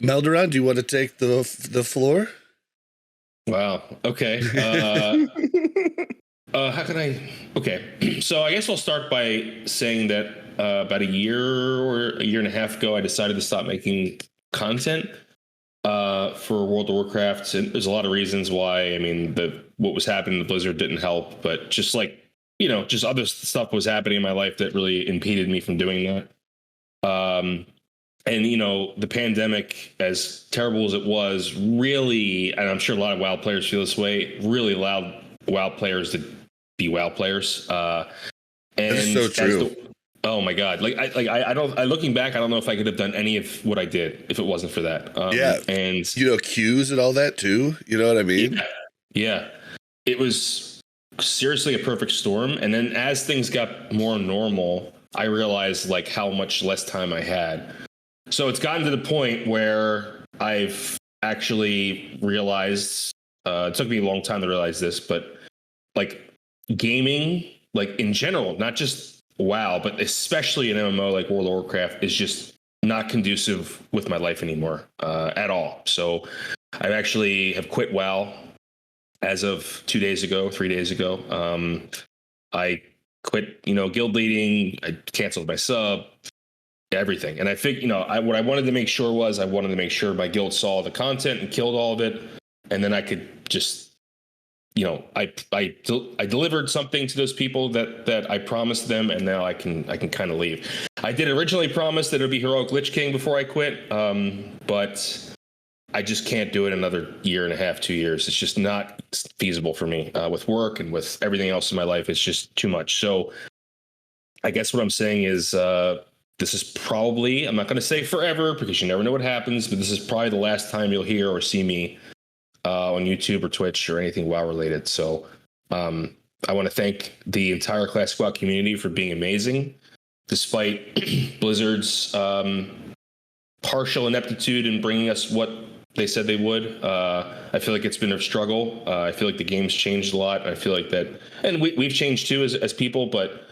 Melderon, do you want to take the floor? Wow. Okay. How can I? Okay. So I guess I'll start by saying that about a year or a year and a half ago, I decided to stop making content for World of Warcraft. And there's a lot of reasons why. I mean, what was happening in the Blizzard didn't help, but just just other stuff was happening in my life that really impeded me from doing that. And the pandemic, as terrible as it was, really, and I'm sure a lot of WoW players feel this way, really allowed WoW players to be WoW players. And that's so true. Oh my God! Looking back, I don't know if I could have done any of what I did if it wasn't for that. And queues and all that too. You know what I mean? Yeah. It was seriously a perfect storm. And then as things got more normal, I realized how much less time I had. So it's gotten to the point where I've actually realized, it took me a long time to realize this, but gaming, in general, not just WoW, but especially an MMO like World of Warcraft, is just not conducive with my life anymore at all. So I actually have quit WoW as of 3 days ago. I quit, guild leading. I canceled my sub, everything. And I think, what I wanted to make sure was my guild saw the content and killed all of it. And then I could just, I delivered something to those people that I promised them, and now I can kind of leave. I did originally promise that it would be Heroic Lich King before I quit, but I just can't do it another year and a half, 2 years. It's just not feasible for me with work and with everything else in my life. It's just too much. So I guess what I'm saying is this is probably, I'm not going to say forever because you never know what happens, but this is probably the last time you'll hear or see me on YouTube or Twitch or anything WoW related. So I want to thank the entire Classic WoW community for being amazing, despite Blizzard's partial ineptitude in bringing us what they said they would. I feel like it's been a struggle. I feel like the game's changed a lot. I feel like that, and we've changed too as people, but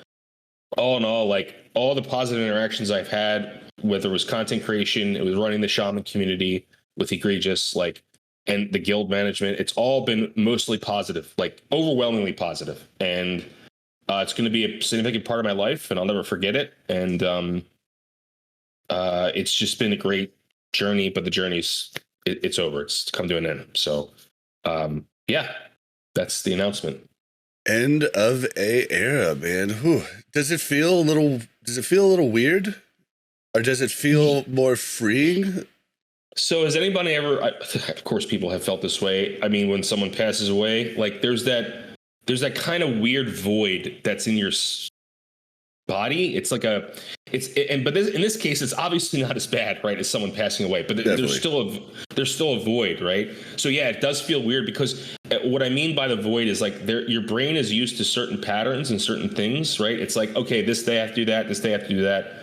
all in all, all the positive interactions I've had, whether it was content creation, it was running the shaman community with Egregious, and the guild management, it's all been mostly positive, overwhelmingly positive. And it's going to be a significant part of my life, and I'll never forget it. And it's just been a great journey, but the journey's it's over. It's come to an end. So yeah, that's the announcement. End of a era, man. Whew. Does it feel a little weird, or does it feel more freeing? So has anybody ever, of course people have felt this way. I mean, when someone passes away, there's that kind of weird void that's in your body. It's but in this case, it's obviously not as bad, right, as someone passing away, but there's still a void, right? So yeah, it does feel weird because what I mean by the void is your brain is used to certain patterns and certain things, right? It's okay, this day I have to do that, this day I have to do that.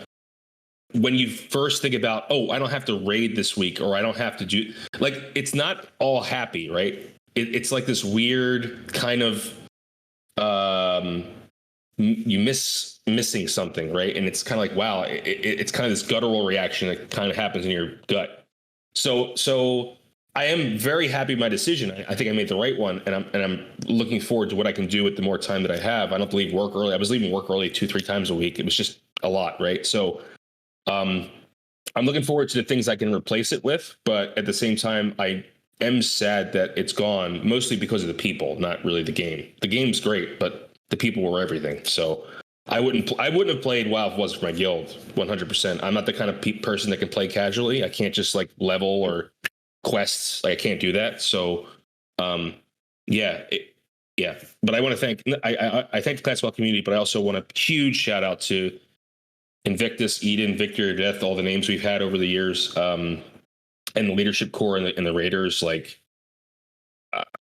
When you first think about, I don't have to raid this week, or I don't have to do, it's not all happy, right? It's this weird kind of, you missing something, right? And it's kind of wow, it's kind of this guttural reaction that kind of happens in your gut. So I am very happy with my decision. I think I made the right one, and I'm looking forward to what I can do with the more time that I have. I don't leave work early. I was leaving work early 2-3 times a week. It was just a lot, right? So I'm looking forward to the things I can replace it with, but at the same time, I am sad that it's gone, mostly because of the people, not really the game. The game's great, but the people were everything. So I wouldn't have played WoW if it wasn't for my guild, 100%. I'm not the kind of person that can play casually. I can't just level or quests. I can't do that. So yeah. But I want to thank, I thank the Classic WoW community, but I also want a huge shout out to Invictus, Eden, Victor, Death, all the names we've had over the years, and the leadership core and the Raiders.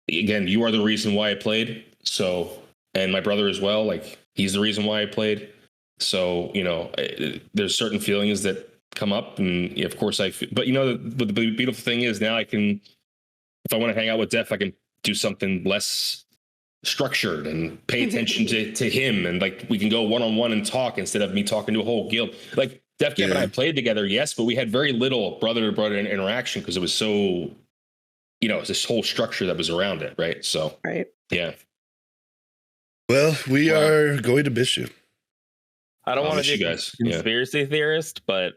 Again, you are the reason why I played. So, and my brother as well. He's the reason why I played. So, there's certain feelings that come up, and of course but the beautiful thing is now I can, if I want to hang out with Def, I can do something less structured and pay attention to him, and we can go one-on-one and talk instead of me talking to a whole guild. Def Camp and Yeah. I played together, yes, but we had very little brother to brother interaction because it was so, it's this whole structure that was around it, right? So, Right. yeah. Well, we Wow. are going to miss you. I don't I'll want miss to be you a guys. Yeah. conspiracy theorist, but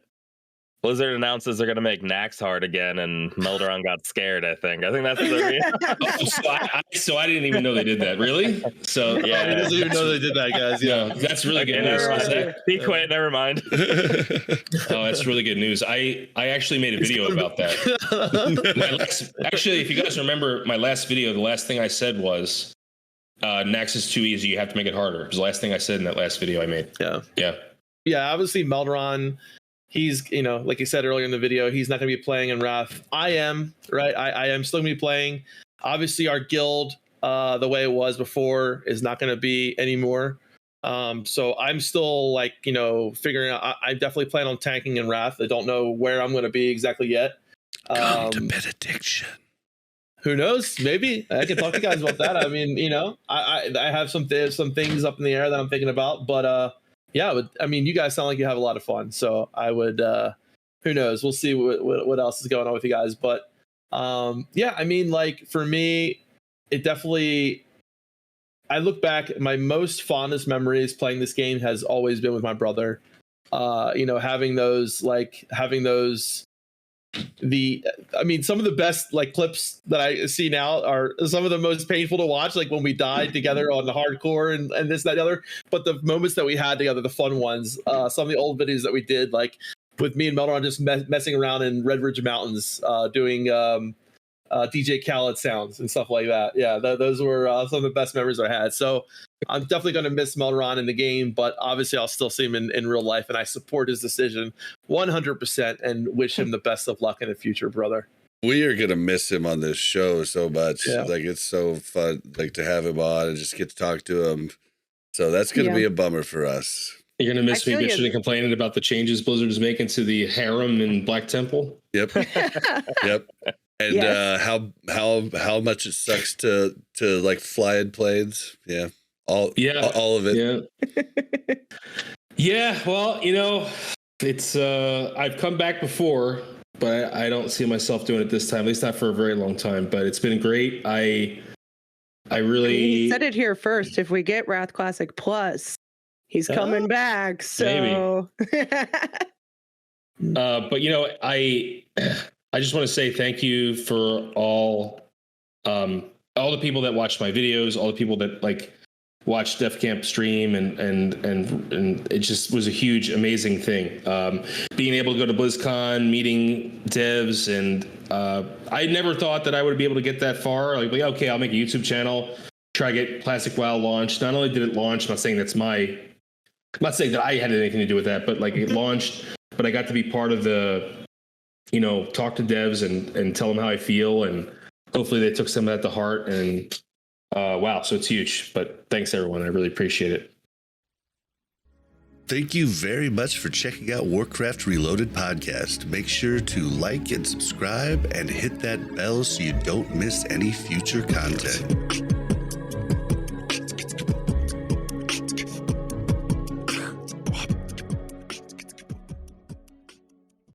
Blizzard announces they're going to make Nax hard again, and Melderon got scared. I think that's the So I didn't even know they did that. Really? So Yeah. He doesn't even know they did that, guys. Yeah. no, that's really good Okay, news. never Is mind. that- Be quiet. Never mind. Oh, that's really good news. I actually made a video about that. Actually, if you guys remember my last video, the last thing I said was Nax is too easy. You have to make it harder. It was the last thing I said in that last video I made. Yeah. Yeah. Yeah, obviously Melderon, he's, like you said earlier in the video, he's not going to be playing in Wrath. I am, right? I am still going to be playing. Obviously, our guild, the way it was before, is not going to be anymore. So I'm still figuring out. I definitely plan on tanking in Wrath. I don't know where I'm going to be exactly yet. Come to benediction. Who knows? Maybe I can talk to you guys about that. I mean, I have some things up in the air that I'm thinking about, but yeah, you guys sound like you have a lot of fun. So I would, who knows? We'll see what else is going on with you guys. But yeah, for me, it definitely, I look back, my most fondest memories playing this game has always been with my brother. Having those, some of the best clips that I see now are some of the most painful to watch, like when we died together on the hardcore and this, that, and the other. But the moments that we had together, the fun ones, some of the old videos that we did, like with me and Melderon just messing around in Red Ridge Mountains, doing DJ Khaled sounds and stuff like that. Yeah, those were some of the best memories I had. So I'm definitely going to miss Melderon in the game, but obviously I'll still see him in real life, and I support his decision 100% and wish him the best of luck in the future, brother. We are going to miss him on this show so much. Yeah. It's so fun to have him on and just get to talk to him. So that's going to be a bummer for us. You're going to miss me bitching and complaining about the changes Blizzard is making to the harem in Black Temple. Yep. Yep. And Yes. How much it sucks to fly in planes. Yeah. All of it. Yeah. Yeah. Well, it's I've come back before, but I don't see myself doing it this time, at least not for a very long time. But it's been great. I really He said it here first. If we get Wrath Classic Plus, he's coming back. So but I just want to say thank you for all the people that watched my videos, all the people that watched Def Camp stream, and it just was a huge, amazing thing. Being able to go to BlizzCon, meeting devs, and I never thought that I would be able to get that far. Okay, I'll make a YouTube channel, try to get Classic WoW launched. Not only did it launch, I'm not saying that I had anything to do with that, but it launched. But I got to be part of the, talk to devs and tell them how I feel, and hopefully they took some of that to heart. And wow, so it's huge. But thanks everyone, I really appreciate it. Thank you very much for checking out Warcraft Reloaded podcast. Make sure to like and subscribe and hit that bell so you don't miss any future content.